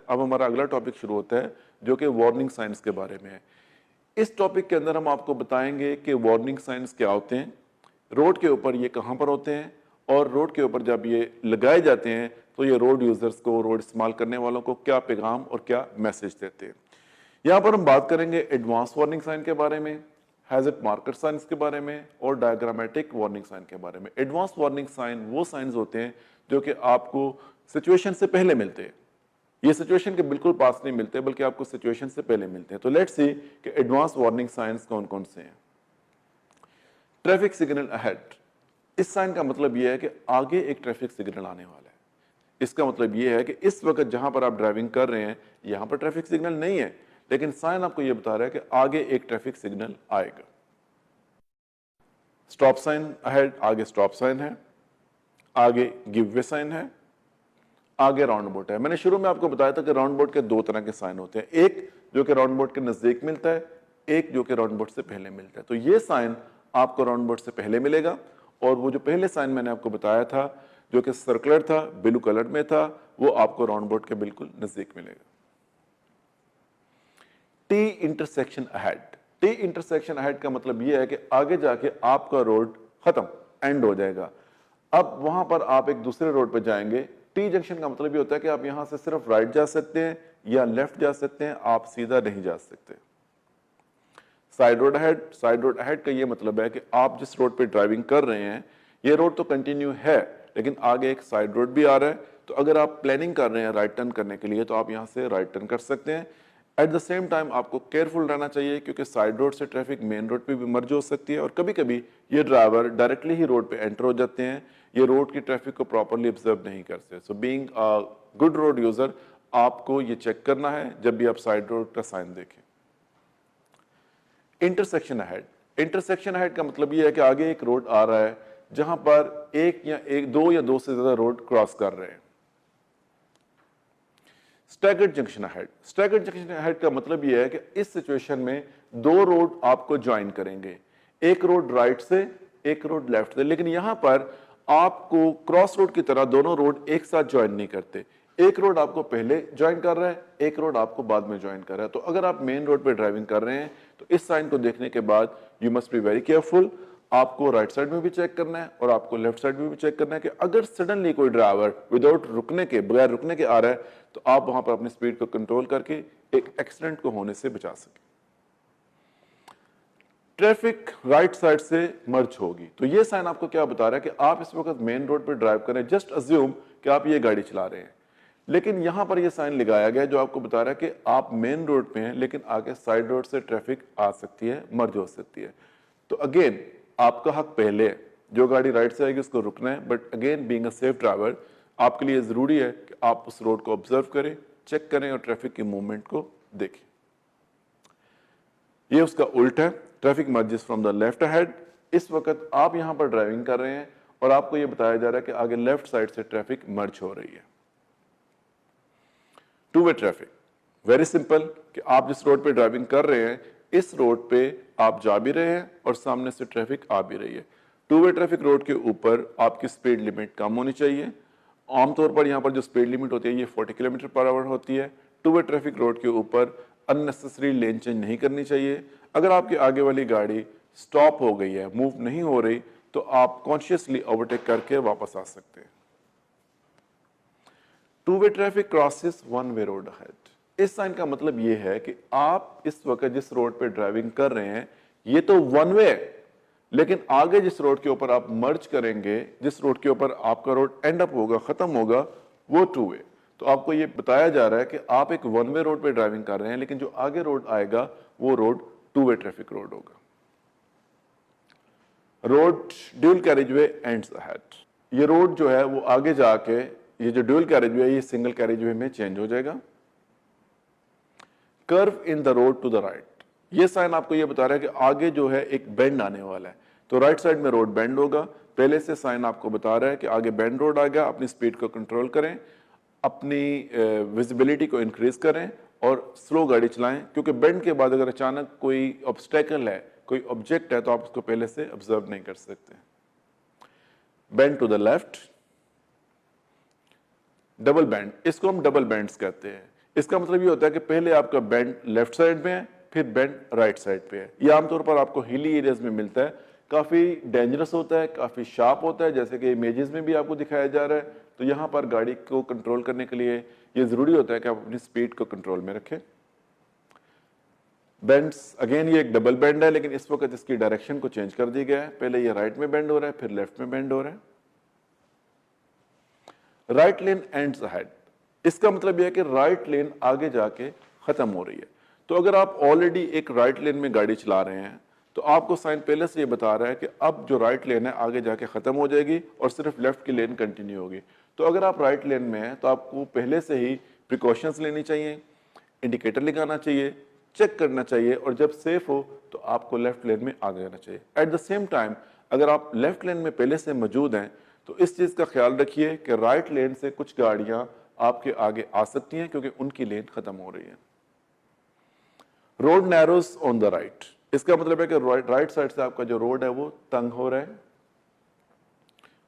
अब हमारा अगला टॉपिक शुरू होता है जो कि वार्निंग साइंस के बारे में है। इस टॉपिक के अंदर हम आपको बताएंगे कि वार्निंग साइंस क्या होते हैं, रोड के ऊपर ये कहाँ पर होते हैं, और रोड के ऊपर जब ये लगाए जाते हैं तो ये रोड यूजर्स को, रोड इस्तेमाल करने वालों को क्या पैगाम और क्या मैसेज देते हैं। यहाँ पर हम बात करेंगे एडवांस वार्निंग साइन के बारे में, हैजर्ड मार्कर साइंस के बारे में और डायग्रामेटिक वार्निंग साइन के बारे में। एडवांस वार्निंग साइन वो साइंस होते हैं जो कि आपको सिचुएशन से पहले मिलते हैं। ये सिचुएशन के बिल्कुल पास नहीं मिलते बल्कि आपको सिचुएशन से पहले मिलते हैं। तो लेट्स सी कि एडवांस वार्निंग साइंस कौन कौन से हैं। ट्रैफिक सिग्नल अहेड, इस साइन का मतलब यह है कि आगे एक ट्रैफिक सिग्नल आने वाला है। इसका मतलब यह है कि इस वक्त जहां पर आप ड्राइविंग कर रहे हैं यहां पर ट्रैफिक सिग्नल नहीं है, लेकिन साइन आपको यह बता रहा है कि आगे एक ट्रैफिक सिग्नल आएगा। स्टॉप साइन अहेड, आगे स्टॉप साइन है, आगे गिव वे साइन है, आगे राउंड बोट है। मैंने शुरू में आपको बताया था कि राउंड बोट के दो तरह के साइन होते हैं, एक जो कि राउंड बोट के नजदीक मिलता है, एक जो कि राउंड बोट से पहले मिलता है। तो ये साइन आपको राउंड बोट से पहले मिलेगा, और वो जो पहले साइन मैंने आपको बताया था जो कि सर्कुलर था, ब्लू कलर में था, वो आपको राउंड बोट के बिल्कुल नजदीक मिलेगा। T intersection ahead, T intersection ahead का मतलब यह है कि आगे जाके आपका रोड खत्म, एंड हो जाएगा। अब वहां पर आप एक दूसरे रोड पर जाएंगे। टी जंक्शन का मतलब ये होता है कि आप यहां से सिर्फ राइट जा सकते हैं या लेफ्ट जा सकते हैं, आप सीधा नहीं जा सकते। Side road ahead, side road ahead का ये मतलब है कि आप जिस रोड पे ड्राइविंग कर रहे हैं ये रोड तो कंटिन्यू है, लेकिन आगे एक साइड रोड भी आ रहा है। तो अगर आप प्लानिंग कर रहे हैं राइट टर्न करने के लिए तो आप यहां से राइट टर्न कर सकते हैं। एट द सेम टाइम आपको केयरफुल रहना चाहिए क्योंकि साइड रोड से ट्रैफिक मेन रोड पे भी मर्ज हो सकती है, और कभी कभी ये ड्राइवर डायरेक्टली ही रोड पे एंटर हो जाते हैं, ये रोड की ट्रैफिक को प्रॉपरली ऑब्जर्व नहीं करते। So being a good road user आपको ये चेक करना है जब भी आप साइड रोड का साइन देखें। इंटरसेक्शन अहेड, इंटरसेक्शन अहेड का मतलब यह है कि आगे एक रोड आ रहा है जहां पर दो या दो से ज्यादा रोड क्रॉस कर रहे हैं। Staggered junction ahead, staggered junction ahead का मतलब यह है कि इस सिचुएशन में दो रोड आपको ज्वाइन करेंगे, एक रोड राइट से एक रोड लेफ्ट से, लेकिन यहां पर आपको क्रॉस रोड की तरह दोनों रोड एक साथ ज्वाइन नहीं करते। एक रोड आपको पहले ज्वाइन कर रहा है, एक रोड आपको बाद में ज्वाइन कर रहा है। तो अगर आप मेन रोड पे ड्राइविंग कर रहे हैं तो इस साइन को देखने के बाद you must be very careful. आपको राइट साइड में भी चेक करना है और आपको लेफ्ट साइड में भी चेक करना है कि अगर सडनली कोई ड्राइवर विदाउट रुकने के, बगैर रुकने के आ रहा है तो आप वहां पर अपनी स्पीड को कंट्रोल करके एक एक्सीडेंट को होने से बचा सके। ट्रैफिक राइट साइड से मर्ज होगी, तो ये साइन आपको क्या बता रहा है कि आप इस वक्त मेन रोड पर ड्राइव करें। जस्ट अज्यूम कि आप ये गाड़ी चला रहे हैं, लेकिन यहां पर ये साइन लगाया गया जो आपको बता रहा है कि आप मेन रोड पे हैं लेकिन आगे साइड रोड से ट्रैफिक आ सकती है, मर्ज हो सकती है। तो अगेन आपका हक पहले है, जो गाड़ी राइट से आएगी उसको रुकना है, but again being a safe driver आपके लिए जरूरी है कि आप उस रोड को ऑब्जर्व करें, चेक करें और ट्रैफिक की मूवमेंट को देखें। ये उसका उल्टा है, traffic merges from the left ahead. इस वक्त आप यहां पर ड्राइविंग कर रहे हैं और आपको यह बताया जा रहा है कि आगे लेफ्ट साइड से ट्रैफिक मर्ज हो रही है। To way traffic, very simple कि आप जिस रोड पे ड्राइविंग कर रहे हैं इस रोड पे आप जा भी रहे हैं और सामने से ट्रैफिक आ भी रही है। टू वे ट्रैफिक रोड के ऊपर आपकी स्पीड लिमिट कम होनी चाहिए। आमतौर पर यहाँ पर जो स्पीड लिमिट होती है ये 40 किलोमीटर पर आवर होती है। टू वे ट्रैफिक रोड के ऊपर अननेसेसरी लेन चेंज नहीं करनी चाहिए। अगर आपकी आगे वाली गाड़ी स्टॉप हो गई है, मूव नहीं हो रही, तो आप कॉन्शियसली ओवरटेक करके वापस आ सकते हैं। To way traffic crosses one way road ahead, इस साइन का मतलब यह है कि आप इस वक्त जिस रोड पे ड्राइविंग कर रहे हैं ये तो वन वे है, लेकिन आगे जिस रोड के ऊपर आप मर्ज करेंगे, जिस रोड के ऊपर आपका रोड एंड अप होगा, खत्म होगा, वो टू वे। तो आपको ये बताया जा रहा है कि आप एक वन वे रोड पे ड्राइविंग कर रहे हैं, लेकिन जो आगे रोड आएगा वो road two way traffic road होगा। Road dual carriageway ends ahead, ये रोड जो है वो आगे जाके, ये जो ड्यूल कैरेजवे है ये सिंगल कैरेजवे में चेंज हो जाएगा। Curve in the road to the right, ये साइन आपको ये बता रहा है कि आगे जो है एक बेंड आने वाला है, तो राइट साइड में रोड बेंड होगा। पहले से साइन आपको बता रहा है कि आगे बेंड रोड आ गया, अपनी स्पीड को कंट्रोल करें, अपनी विजिबिलिटी को इंक्रीज करें और स्लो गाड़ी चलाएं, क्योंकि बेंड के बाद अगर अचानक कोई ऑब्स्टेकल है, कोई ऑब्जेक्ट है, तो आप उसको पहले से ऑब्जर्व नहीं कर सकते। Bend to the left, double bend, इसको हम डबल बैंड्स कहते हैं। इसका मतलब ये होता है कि पहले आपका बेंड लेफ्ट साइड में है, फिर बेंड राइट साइड पे है। ये आमतौर पर आपको हिली एरियाज में मिलता है, काफी डेंजरस होता है, काफी शार्प होता है, जैसे कि इमेजेस में भी आपको दिखाया जा रहा है। तो यहाँ पर गाड़ी को कंट्रोल करने के लिए ये जरूरी होता है कि आप अपनी स्पीड को कंट्रोल में रखें। बेंड्स अगेन ये एक डबल बेंड है, लेकिन इस वक्त इसकी डायरेक्शन को चेंज कर दिया गया है। पहले ये राइट में बेंड हो रहा है, फिर लेफ्ट में बेंड हो रहा है। राइट लेन एंड्स अहेड, इसका मतलब यह है कि राइट लेन आगे जाके खत्म हो रही है। तो अगर आप ऑलरेडी एक राइट लेन में गाड़ी चला रहे हैं तो आपको साइन पहले से ये बता रहा है कि अब जो राइट लेन है आगे जाके खत्म हो जाएगी और सिर्फ लेफ्ट की लेन कंटिन्यू होगी। तो अगर आप राइट लेन में हैं तो आपको पहले से ही प्रिकॉशंस लेनी चाहिए, इंडिकेटर लगाना चाहिए, चेक करना चाहिए, और जब सेफ हो तो आपको लेफ्ट लेन में आगे जाना चाहिए। एट द सेम टाइम अगर आप लेफ्ट लेन में पहले से मौजूद हैं तो इस चीज का ख्याल रखिए कि राइट लेन से कुछ गाड़ियां आपके आगे आ सकती हैं क्योंकि उनकी लेन खत्म हो रही है। Road narrows on the right, इसका मतलब है कि राइट साइड से आपका जो रोड है वो तंग हो रहा है।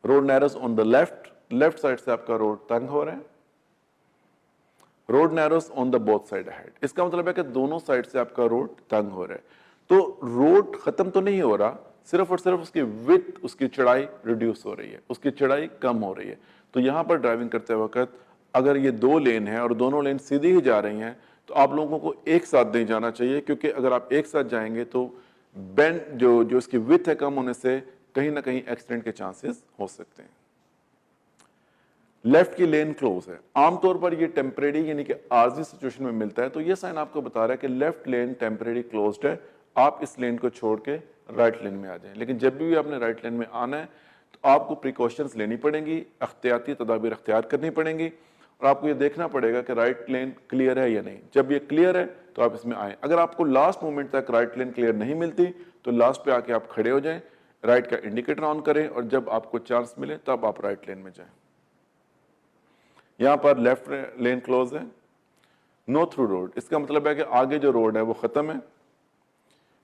Road narrows on the left, left side से आपका रोड तंग हो रहा है। Road narrows on the both side ahead, इसका मतलब है कि दोनों साइड से आपका रोड तंग हो रहा है। तो रोड खत्म तो नहीं हो रहा, सिर्फ और सिर्फ उसकी विड्थ, उसकी चौड़ाई रिड्यूस हो रही है, उसकी चौड़ाई कम हो रही है। तो यहां पर ड्राइविंग करते वक्त अगर ये दो लेन है और दोनों लेन सीधी ही जा रही हैं तो आप लोगों को एक साथ नहीं जाना चाहिए, क्योंकि अगर आप एक साथ जाएंगे तो बेंड जो इसकी विड्थ है कम होने से कहीं ना कहीं एक्सीडेंट के चांसेस हो सकते हैं। लेफ्ट की लेन क्लोज है, आमतौर पर ये टेम्परेरी यानी कि आर्जी सिचुएशन में मिलता है। तो ये साइन आपको बता रहा है कि लेफ्ट लेन टेम्परेरी क्लोज्ड है, आप इस लेन को छोड़ के राइट लेन में आ जाएं। लेकिन जब भी आपने राइट लेन में आना है तो आपको प्रिकॉशंस लेनी पड़ेंगी, एहतियाती तदाबीर अख्तियार करनी पड़ेंगी, और आपको ये देखना पड़ेगा कि राइट लेन क्लियर है या नहीं। जब ये क्लियर है तो आप इसमें आए। अगर आपको लास्ट मोमेंट तक राइट लेन क्लियर नहीं मिलती तो लास्ट पे आके आप खड़े हो जाएं, राइट का इंडिकेटर ऑन करें, और जब आपको चांस मिले तब आप राइट लेन में जाएं। यहां पर लेफ्ट लेन क्लोज है। नो थ्रू रोड, इसका मतलब है कि आगे जो रोड है वो खत्म है।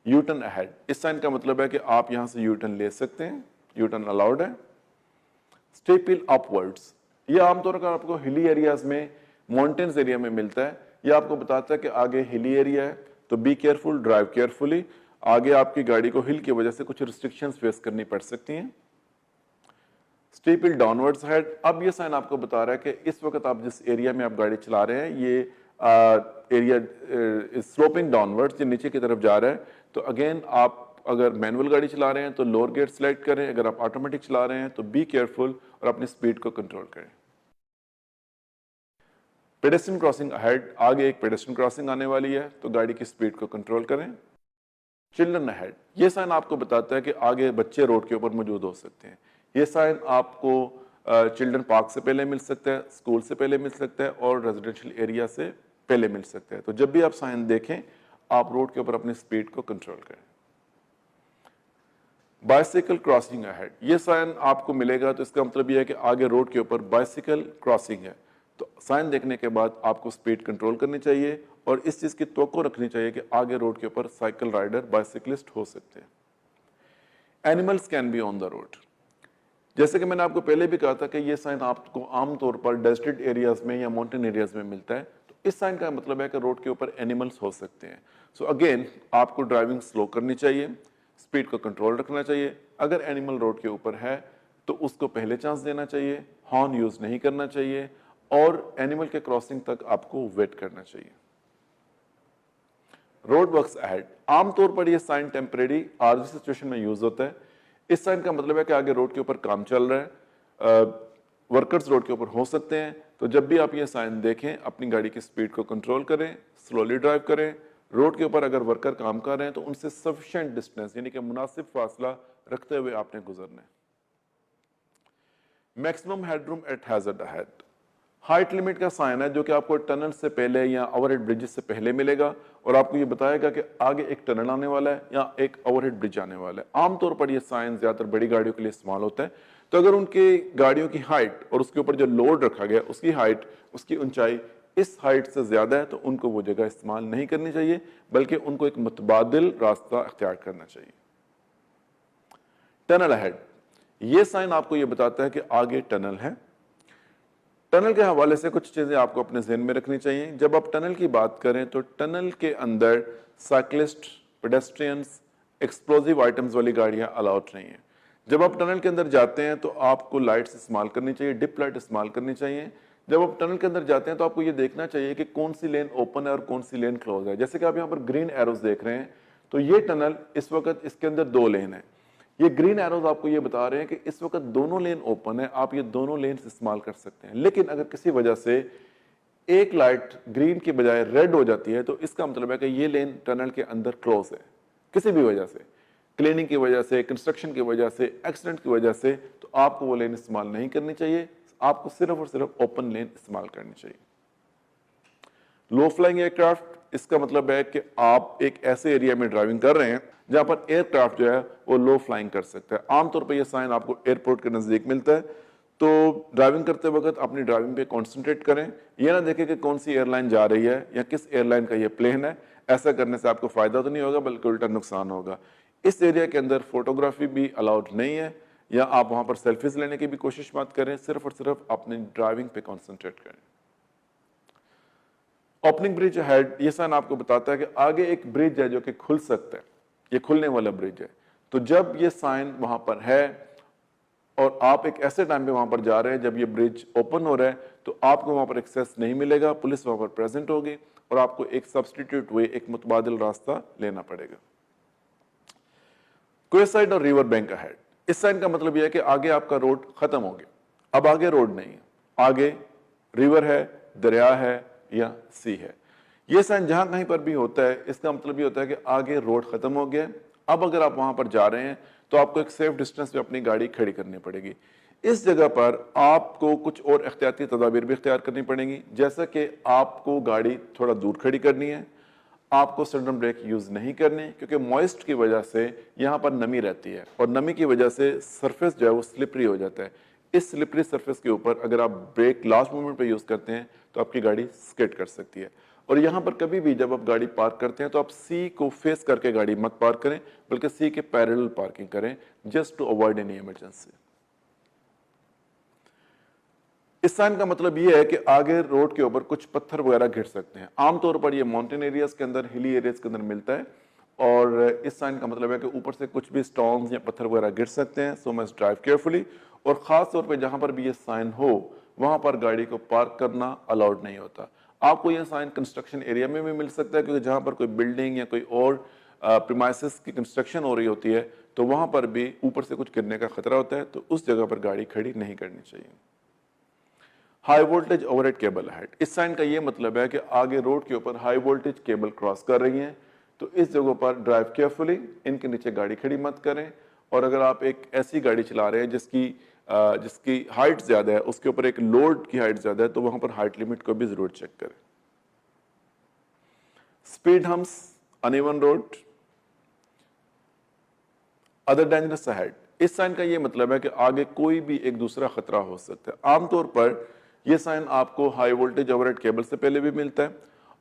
यू टर्न अहेड, इस साइन का मतलब है कि आप यहां से यू टर्न ले सकते हैं, यू टर्न अलाउड है। स्टेप हिल अपवर्ड्स, ये आमतौर पर आपको हिली एरियाज में, माउंटेन्स एरिया में मिलता है। ये आपको बताता है कि आगे हिली एरिया है तो बी केयरफुल, ड्राइव केयरफुली। आगे आपकी गाड़ी को हिल की वजह से कुछ रिस्ट्रिक्शंस फेस करनी पड़ सकती हैं। स्टेप हिल डाउनवर्ड्स हेड, अब ये साइन आपको बता रहा है कि इस वक्त आप जिस एरिया में आप गाड़ी चला रहे हैं ये एरिया स्लोपिंग डाउनवर्ड्स, ये नीचे की तरफ जा रहा है। तो अगेन आप अगर मैनुअल गाड़ी चला रहे हैं तो लोअर गियर सेलेक्ट करें, अगर आप ऑटोमेटिक चला रहे हैं तो बी केयरफुल और अपनी स्पीड को कंट्रोल करें। पेडेस्ट्रियन क्रॉसिंग अहेड, आगे एक पेडेस्ट्रियन क्रॉसिंग आने वाली है तो गाड़ी की स्पीड को कंट्रोल करें। चिल्ड्रन अहेड, ये साइन आपको बताता है कि आगे बच्चे रोड के ऊपर मौजूद हो सकते हैं। ये साइन आपको चिल्ड्रन पार्क से पहले मिल सकता है, स्कूल से पहले मिल सकता है और रेजिडेंशियल एरिया से पहले मिल सकता है। तो जब भी आप साइन देखें आप रोड के ऊपर अपनी स्पीड को कंट्रोल करें। बाइसिकल क्रॉसिंग अहेड, ये साइन आपको मिलेगा तो इसका मतलब यह है कि आगे रोड के ऊपर बाइसिकल क्रॉसिंग है। तो साइन देखने के बाद आपको स्पीड कंट्रोल करनी चाहिए और इस चीज की तवक्को रखनी चाहिए कि आगे रोड के ऊपर साइकिल राइडर, बाइसिकलिस्ट हो सकते हैं। Animals can be on the road, जैसे कि मैंने आपको पहले भी कहा था कि ये साइन आपको आमतौर पर डेजर्ट एरियाज में या माउंटेन एरियाज में मिलता है। तो इस साइन का मतलब है कि रोड के ऊपर एनिमल्स हो सकते हैं। सो अगेन आपको ड्राइविंग स्लो करनी चाहिए, स्पीड को कंट्रोल रखना चाहिए। अगर एनिमल रोड के ऊपर है तो उसको पहले चांस देना चाहिए, हॉर्न यूज नहीं करना चाहिए और एनिमल के क्रॉसिंग तक आपको वेट करना चाहिए। रोड वर्क्स अहेड, आमतौर पर यह साइन टेम्परेरी आर्जी सिचुएशन में यूज होता है। इस साइन का मतलब है कि आगे रोड के ऊपर काम चल रहा है, वर्कर्स रोड के ऊपर हो सकते हैं। तो जब भी आप ये साइन देखें अपनी गाड़ी की स्पीड को कंट्रोल करें, स्लोली ड्राइव करें। रोड के ऊपर अगर वर्कर काम कर रहे हैं तो उनसे सफिशिएंट डिस्टेंस यानी कि मुनासिब फासला रखते हुए आपने गुजरना है। Maximum headroom at hazard ahead, height limit का साइन है जो कि आपको टनल से पहले या ओवरहेड ब्रिजेस से पहले मिलेगा और आपको ये बताएगा कि आगे एक टनल आने वाला है या एक ओवरहेड ब्रिज आने वाला है। आमतौर पर ये साइन ज्यादातर बड़ी गाड़ियों के लिए इस्तेमाल होता है। तो अगर उनकी गाड़ियों की हाइट और उसके ऊपर जो लोड रखा गया उसकी हाइट, उसकी ऊंचाई इस हाइट से ज्यादा है तो उनको वो जगह इस्तेमाल नहीं करनी चाहिए, बल्कि उनको एक मुतबादिल रास्ता अख्तियार करना चाहिए। टनल अहेड, ये साइन आपको ये बताता है कि आगे टनल है। टनल के हवाले से कुछ चीजें आपको अपने जहन में रखनी चाहिए। जब आप टनल की बात करें तो टनल के अंदर साइकिलिस्ट, पेडेस्ट्रियंस, एक्सप्लोजिव आइटम्स वाली गाड़ियां अलाउड नहीं है। जब आप टनल के अंदर जाते हैं तो आपको लाइट्स इस्तेमाल करनी चाहिए, डिप लाइट इस्तेमाल करनी चाहिए। जब आप टनल के अंदर जाते हैं तो आपको ये देखना चाहिए कि कौन सी लेन ओपन है और कौन सी लेन क्लोज है। जैसे कि आप यहाँ पर ग्रीन एरोज देख रहे हैं, तो ये टनल इस वक्त इसके अंदर 2 लेन है। ये ग्रीन एरोज आपको ये बता रहे हैं कि इस वक्त दोनों लेन ओपन है, आप ये दोनों लेन इस्तेमाल कर सकते हैं। लेकिन अगर किसी वजह से एक लाइट ग्रीन की बजाय रेड हो जाती है तो इसका मतलब है कि ये लेन टनल के अंदर क्लोज है, किसी भी वजह से, क्लीनिंग की वजह से, कंस्ट्रक्शन की वजह से, एक्सीडेंट की वजह से, तो आपको वो लेन इस्तेमाल नहीं करनी चाहिए। आपको सिर्फ और सिर्फ ओपन लेन इस्तेमाल करनी चाहिए। लो फ्लाइंग एयरक्राफ्ट, इसका मतलब है कि आप एक ऐसे एरिया में ड्राइविंग कर रहे हैं जहां पर एयरक्राफ्ट जो है वो लो फ्लाइंग कर सकता है। आमतौर पर यह साइन आपको एयरपोर्ट के नजदीक मिलता है। तो ड्राइविंग करते वक्त अपनी ड्राइविंग पे कॉन्सेंट्रेट करें, यह ना देखें कि कौन सी एयरलाइन जा रही है या किस एयरलाइन का ये प्लेन है। ऐसा करने से आपको फायदा तो नहीं होगा बल्कि उल्टा नुकसान होगा। इस एरिया के अंदर फोटोग्राफी भी अलाउड नहीं है या आप वहां पर सेल्फीज लेने की भी कोशिश मत करें, सिर्फ और सिर्फ अपनी ड्राइविंग पे कॉन्सेंट्रेट करें। ओपनिंग ब्रिज हेड, ये साइन आपको बताता है कि आगे एक ब्रिज है जो कि खुल सकता है, ये खुलने वाला ब्रिज है। तो जब ये साइन वहां पर है और आप एक ऐसे टाइम पे वहां पर जा रहे हैं जब ये ब्रिज ओपन हो रहा है, तो आपको वहां पर एक्सेस नहीं मिलेगा, पुलिस वहां पर प्रेजेंट होगी और आपको एक सब्सटीट्यूट वे, एक मुतबादिल रास्ता लेना पड़ेगा। क्वेसाइड और रिवर बैंक अहेड, इस साइन का मतलब यह है कि आगे आपका रोड खत्म हो गया, अब आगे रोड नहीं है, आगे रिवर है, दरिया है या सी है। यह साइन जहां कहीं पर भी होता है इसका मतलब ये होता है कि आगे रोड खत्म हो गया। अब अगर आप वहां पर जा रहे हैं तो आपको एक सेफ डिस्टेंस पे अपनी गाड़ी खड़ी करनी पड़ेगी। इस जगह पर आपको कुछ और एहतियाती तदाबीर भी इख्तियार करनी पड़ेंगी, जैसा कि आपको गाड़ी थोड़ा दूर खड़ी करनी है, आपको सडन ब्रेक यूज नहीं करनी क्योंकि मॉइस्ट की वजह से यहाँ पर नमी रहती है और नमी की वजह से सरफेस जो है वो स्लिपरी हो जाता है। इस स्लिपरी सरफेस के ऊपर अगर आप ब्रेक लास्ट मोमेंट पे यूज करते हैं तो आपकी गाड़ी स्किड कर सकती है। और यहाँ पर कभी भी जब आप गाड़ी पार्क करते हैं तो आप सी को फेस करके गाड़ी मत पार्क करें बल्कि सी के पैरेलल पार्किंग करें, just to avoid any emergency. इस साइन का मतलब यह है कि आगे रोड के ऊपर कुछ पत्थर वगैरह गिर सकते हैं। आमतौर पर यह माउंटेन एरियाज के अंदर, हिली एरियाज के अंदर मिलता है और इस साइन का मतलब है कि ऊपर से कुछ भी स्टोन्स या पत्थर वगैरह गिर सकते हैं। सो मस्ट ड्राइव केयरफुली और खास तौर पे जहां पर भी ये साइन हो वहां पर गाड़ी को पार्क करना अलाउड नहीं होता। आपको यह साइन कंस्ट्रक्शन एरिया में भी मिल सकता है क्योंकि जहां पर कोई बिल्डिंग या कोई और प्रीमाइसेस की कंस्ट्रक्शन हो रही होती है तो वहां पर भी ऊपर से कुछ गिरने का खतरा होता है, तो उस जगह पर गाड़ी खड़ी नहीं करनी चाहिए। High voltage overhead cable ahead, इस साइन का यह मतलब है कि आगे रोड के ऊपर हाई वोल्टेज केबल क्रॉस कर रही हैं, तो इस जगह पर ड्राइव केयरफुली, इनके नीचे गाड़ी खड़ी मत करें। और अगर आप एक ऐसी गाड़ी चला रहे हैं जिसकी हाइट ज्यादा है, उसके ऊपर एक लोड की हाइट ज्यादा है, तो वहां पर हाइट लिमिट को भी जरूर चेक करें। Speed hums, uneven road, other dangerous ahead, इस साइन का यह मतलब है कि आगे कोई भी एक दूसरा खतरा हो सकता है। आमतौर पर यह साइन आपको हाई वोल्टेज ओवरहेड केबल से पहले भी मिलता है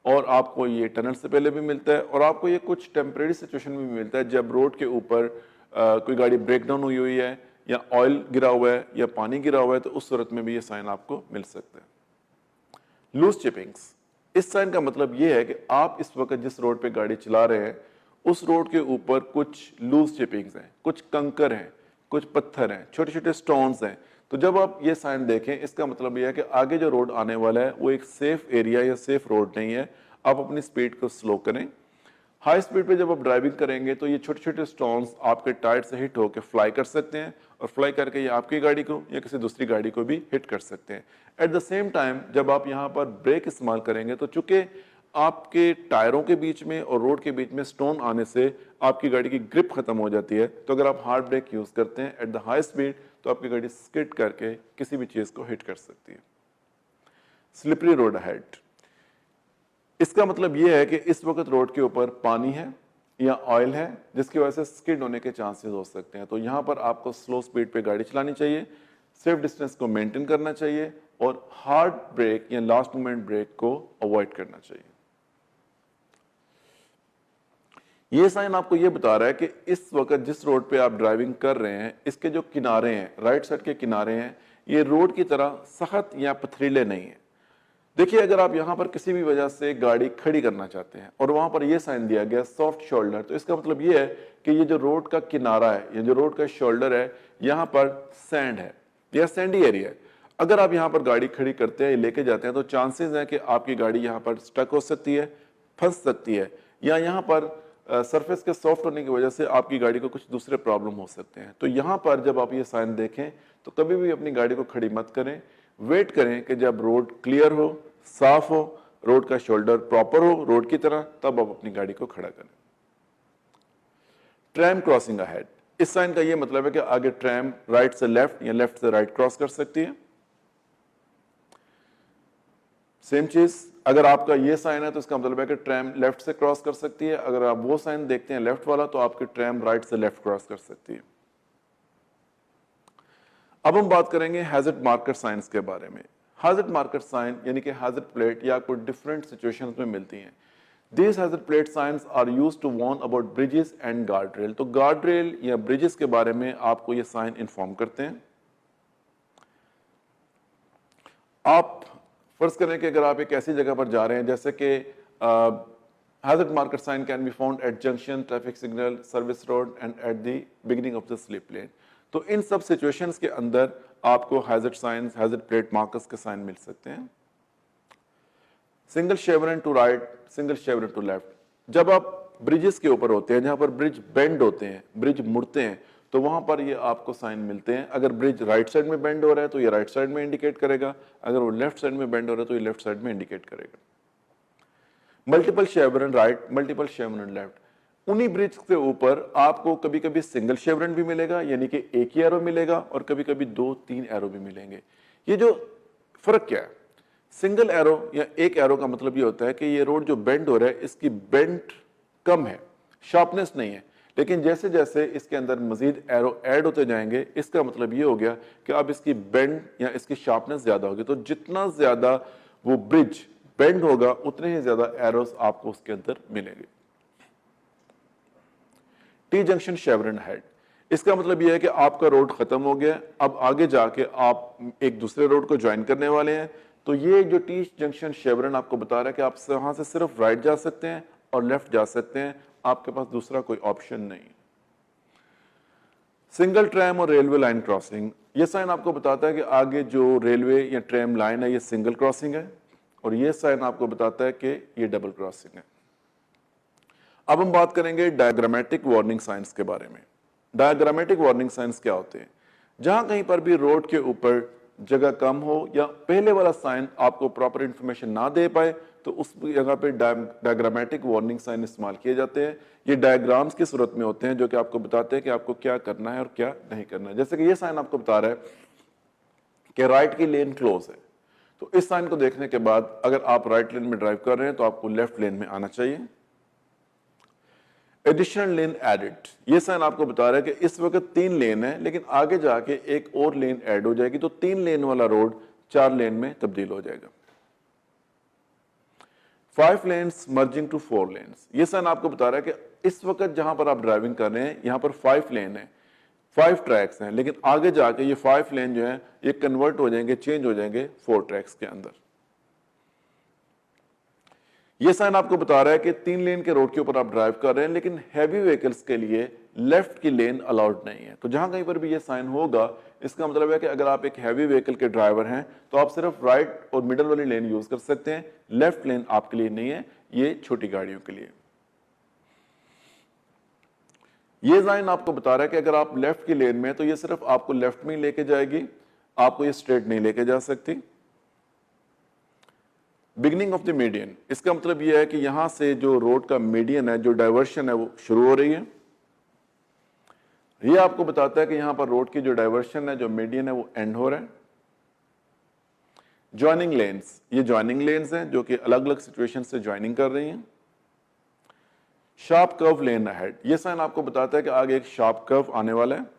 और आपको ये टनल से पहले भी मिलता है और आपको ये कुछ टेम्परेरी सिचुएशन में भी मिलता है जब रोड के ऊपर कोई गाड़ी ब्रेक डाउन हुई हुई है या ऑयल गिरा हुआ है या पानी गिरा हुआ है, तो उस सूरत में भी ये साइन आपको मिल सकता है। लूज चिपिंग्स, इस साइन का मतलब यह है कि आप इस वक्त जिस रोड पे गाड़ी चला रहे हैं उस रोड के ऊपर कुछ लूज चिपिंग्स हैं, कुछ कंकर हैं, कुछ पत्थर हैं, छोटे छोटे स्टोन्स हैं। तो जब आप ये साइन देखें इसका मतलब यह है कि आगे जो रोड आने वाला है वो एक सेफ एरिया या सेफ रोड नहीं है। आप अपनी स्पीड को स्लो करें। हाई स्पीड पे जब आप ड्राइविंग करेंगे तो ये छोटे छोटे स्टोन्स आपके टायर से हिट होकर फ्लाई कर सकते हैं और फ्लाई करके ये आपकी गाड़ी को या किसी दूसरी गाड़ी को भी हिट कर सकते हैं। एट द सेम टाइम जब आप यहाँ पर ब्रेक इस्तेमाल करेंगे तो चूंकि आपके टायरों के बीच में और रोड के बीच में स्टोन आने से आपकी गाड़ी की ग्रिप खत्म हो जाती है, तो अगर आप हार्ड ब्रेक यूज करते हैं एट द हाई स्पीड तो आपकी गाड़ी स्किड करके किसी भी चीज को हिट कर सकती है। स्लिपरी रोड अहेड, इसका मतलब यह है कि इस वक्त रोड के ऊपर पानी है या ऑयल है जिसकी वजह से स्किड होने के चांसेस हो सकते हैं। तो यहां पर आपको स्लो स्पीड पे गाड़ी चलानी चाहिए, सेफ डिस्टेंस को मेंटेन करना चाहिए और हार्ड ब्रेक या लास्ट मोमेंट ब्रेक को अवॉइड करना चाहिए। ये साइन आपको ये बता रहा है कि इस वक्त जिस रोड पे आप ड्राइविंग कर रहे हैं इसके जो किनारे हैं, राइट साइड के किनारे हैं, ये रोड की तरह सख्त या पथरीले नहीं है। देखिए, अगर आप यहाँ पर किसी भी वजह से गाड़ी खड़ी करना चाहते हैं और वहां पर यह साइन दिया गया सॉफ्ट शोल्डर, तो इसका मतलब यह है कि ये जो रोड का किनारा है, ये जो रोड का शोल्डर है, यहाँ पर सैंड है या सैंडी एरिया है। अगर आप यहाँ पर गाड़ी खड़ी करते हैं, लेके जाते हैं, तो चांसेस हैं कि आपकी गाड़ी यहाँ पर स्टक हो सकती है, फंस सकती है, या यहाँ पर सरफेस के सॉफ्ट होने की वजह से आपकी गाड़ी को कुछ दूसरे प्रॉब्लम हो सकते हैं। तो यहाँ पर जब आप ये साइन देखें तो कभी भी अपनी गाड़ी को खड़ी मत करें, वेट करें कि जब रोड क्लियर हो, साफ हो, रोड का शोल्डर प्रॉपर हो रोड की तरह, तब आप अपनी गाड़ी को खड़ा करें। ट्रैम क्रॉसिंग अहेड, इस साइन का ये मतलब है कि आगे ट्रैम राइट से लेफ्ट या लेफ्ट से राइट क्रॉस कर सकती है। सेम चीज, अगर आपका ये साइन है तो इसका मतलब है कि ट्रैम लेफ्ट से क्रॉस कर सकती है। अगर आप वो साइन देखते हैं लेफ्ट वाला, तो आपकी ट्रैम राइट से लेफ्ट क्रॉस कर सकती है। अब हम बात करेंगे हैजर्ड मार्कर साइंस के बारे में। हैजर्ड मार्कर साइन यानी कि हैजर्ड प्लेट या कोई डिफरेंट सिचुएशंस में मिलती हैं। These hazard plate signs are used to warn about bridges and guardrail। तो guardrail या bridges के बारे में आपको ये साइन इन्फॉर्म करते हैं। आप फर्ज करें कि अगर आप एक ऐसी जगह पर जा रहे हैं जैसे कि hazard marker sign can be found at junction, traffic signal, service road and at the beginning of the slip lane. तो इन सब सिचुएशंस के अंदर आपको hazard signs, hazard plate markers के साइन मिल सकते हैं। Single chevron to right, single chevron to left, जब आप ब्रिजेस के ऊपर होते हैं, जहां पर ब्रिज बेंड होते हैं, ब्रिज मुड़ते हैं, तो वहां पर ये आपको साइन मिलते हैं। अगर ब्रिज राइट साइड में बेंड हो रहा है तो ये राइट साइड में इंडिकेट करेगा, अगर वो लेफ्ट साइड में बेंड हो रहा है तो ये लेफ्ट साइड में इंडिकेट करेगा। मल्टीपल शेवरन राइट, मल्टीपल शेवरन लेफ्ट, उन्हीं ब्रिज के ऊपर आपको कभी कभी सिंगल शेवरन भी मिलेगा, यानी कि एक ही एरो मिलेगा, और कभी कभी 2-3 एरो भी मिलेंगे। ये जो फर्क क्या है, सिंगल एरो या एक एरो का मतलब ये होता है कि ये रोड जो बेंड हो रहा है इसकी बेंड कम है, शार्पनेस नहीं है, लेकिन जैसे जैसे इसके अंदर मजीद एरो ऐड होते जाएंगे, इसका मतलब ये हो गया कि अब इसकी बेंड या इसकी शार्पनेस ज्यादा होगी। तो जितना ज्यादा वो ब्रिज बेंड होगा उतने ही ज्यादा एरोस आपको उसके अंदर मिलेंगे। टी जंक्शन शेवरन हेड, इसका मतलब यह है कि आपका रोड खत्म हो गया, अब आगे जाके आप एक दूसरे रोड को ज्वाइन करने वाले हैं। तो ये जो टी जंक्शन शेवरन आपको बता रहा है कि आप वहां से सिर्फ राइट जा सकते हैं और लेफ्ट जा सकते हैं, आपके पास दूसरा कोई ऑप्शन नहीं। सिंगल ट्रैम और रेलवे लाइन क्रॉसिंग, ये साइन आपको बताता है कि आगे जो रेलवे या ट्रैम लाइन है ये सिंगल क्रॉसिंग है, और ये साइन आपको बताता है कि ये डबल क्रॉसिंग है। अब हम बात करेंगे डायग्रामेटिक वार्निंग साइंस के बारे में। डायग्रामेटिक वार्निंग साइंस क्या होते हैं? जहां कहीं पर भी रोड के ऊपर जगह कम हो या पहले वाला साइन आपको प्रॉपर इंफॉर्मेशन ना दे पाए, तो उस जगह पे डायग्रामेटिक वार्निंग साइन इस्तेमाल किए जाते हैं। ये डायग्राम्स की सूरत में होते हैं जो कि आपको बताते हैं कि आपको क्या करना है और क्या नहीं करना है। जैसे कि ये साइन आपको बता रहा है कि राइट की लेन क्लोज है, तो इस साइन को देखने के बाद अगर आप राइट लेन में ड्राइव कर रहे हैं तो आपको लेफ्ट लेन में आना चाहिए। एडिशनल लेन एडेड, ये साइन आपको बता रहा है कि इस वक्त 3 लेन है, लेकिन आगे जाके एक और लेन ऐड हो जाएगी, तो 3 लेन वाला रोड 4 लेन में तब्दील हो जाएगा। 5 लेन्स मर्जिंग टू 4 लेन्स, ये साइन आपको बता रहा है कि इस वक्त जहां पर आप ड्राइविंग कर रहे हैं यहां पर 5 लेन है, 5 ट्रैक्स हैं, लेकिन आगे जाके ये 5 लेन जो है ये कन्वर्ट हो जाएंगे, चेंज हो जाएंगे 4 ट्रैक्स के अंदर। ये साइन आपको बता रहा है कि 3 लेन के रोड के ऊपर आप ड्राइव कर रहे हैं, लेकिन हैवी व्हीकल्स के लिए लेफ्ट की लेन अलाउड नहीं है। तो जहां कहीं पर भी ये साइन होगा, इसका मतलब है कि अगर आप एक हैवी व्हीकल के ड्राइवर हैं तो आप सिर्फ राइट और मिडल वाली लेन यूज कर सकते हैं, लेफ्ट लेन आपके लिए नहीं है, ये छोटी गाड़ियों के लिए। ये साइन आपको बता रहा है कि अगर आप लेफ्ट की लेन में, तो ये सिर्फ आपको लेफ्ट में ही लेके जाएगी, आपको ये स्ट्रेट नहीं लेके जा सकती। बिगिनिंग ऑफ द मीडियन, इसका मतलब यह है कि यहां से जो रोड का मीडियन है, जो डाइवर्शन है, वो शुरू हो रही है। यह आपको बताता है कि यहां पर रोड की जो डाइवर्शन है, जो मीडियन है, वो एंड हो रहा है। ज्वाइनिंग लेन्स, ये ज्वाइनिंग लेन्स हैं जो कि अलग अलग सिचुएशन से ज्वाइनिंग कर रही हैं। शार्प कर्व लेन अहेड, ये साइन आपको बताता है कि आगे एक शार्प कर्व आने वाला है।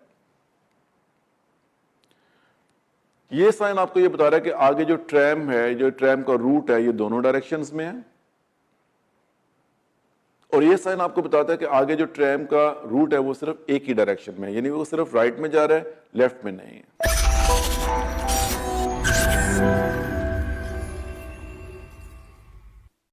ये साइन आपको ये बता रहा है कि आगे जो ट्रैम है, जो ट्रैम का रूट है, ये दोनों डायरेक्शंस में है। और ये साइन आपको बताता है कि आगे जो ट्रैम का रूट है वो सिर्फ एक ही डायरेक्शन में है, यानी वो सिर्फ राइट में जा रहा है, लेफ्ट में नहीं है।